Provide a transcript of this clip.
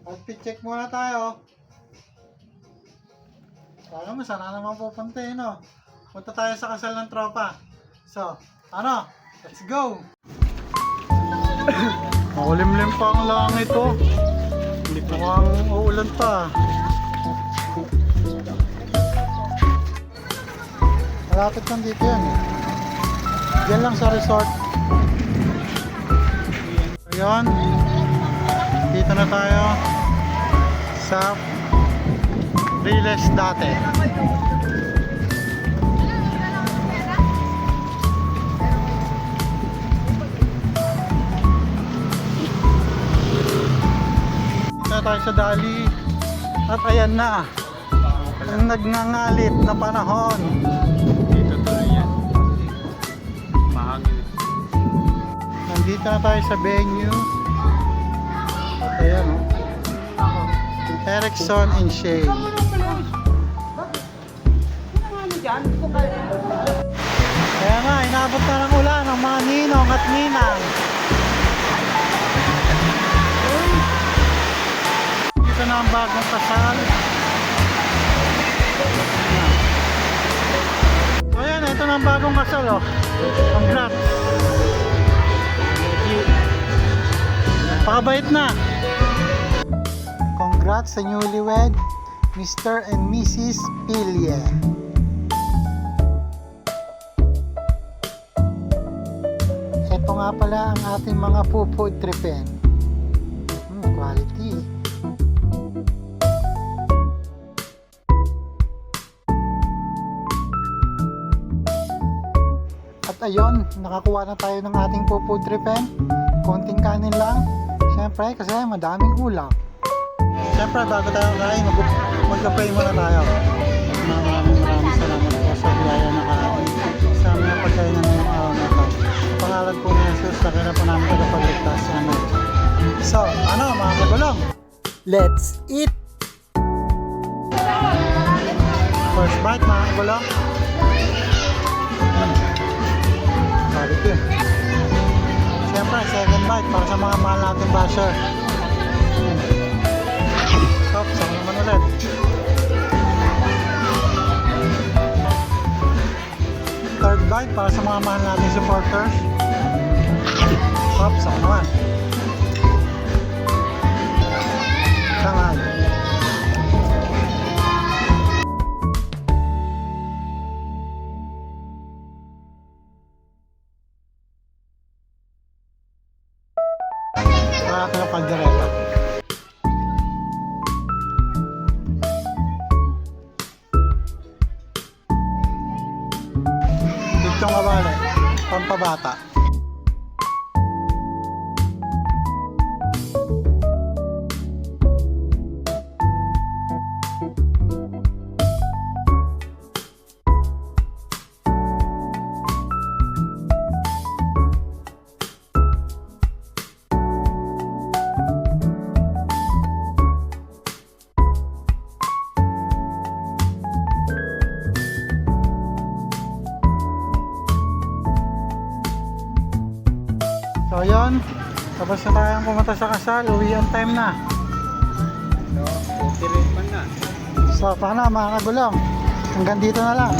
Outfit check muna tayo. Kala mo, sana naman pupunta eh, no? Punta tayo sa kasal ng tropa. So, ano? Let's go! Makulimlim pa ang langit oh. Hindi ko kang uulan pa. Malapit lang dito yan eh. Diyan lang sa resort. Ayun. Dito na tayo sa Riles dati. Dito na tayo sa Dali. At ayan na ang nagngangalit na panahon. Dito tuloy yan. Mahangin. Nandito na tayo sa venue. At ayan o. Erickson and Shay. Kaya nga, inabot na ng ulan ang mga ninong at ninang. Dito na ang bagong kasal. Ayan, ito na ang bagong kasal oh. Congrats. Pakabait na. Congrats sa newlywed, Mr. and Mrs. Pille. Ito nga pala ang ating mga food tripin. Quality. At ayun, nakakuha na tayo ng ating food tripin. Konting kanin lang. Siyempre, kasi madaming ulam. Siyempre, bago tayo kain, mag-pray muna tayo. Maraming salamat po sa biyaya na kain. Sa aming pagkain na ngayong araw na ito. Sa pangalan po ni Jesus, sa kanya po namin tagapagligtas. Amen. So, ano mga kagulong? Let's eat! First bite mga kagulong. Sabi ko eh. Siyempre, second bite para sa mga mahal natin basher. Stop, sama naman ulit. Third bite para sa mga mahal natin supporters. Stop, sama naman. Sama. Nakakapagdireta. Itong kabale, pampabata. So yun, tapos na tayong pumunta sa kasal, uwi on time na. No, okay rin man na. So paano mga kagulong, hanggang dito na lang.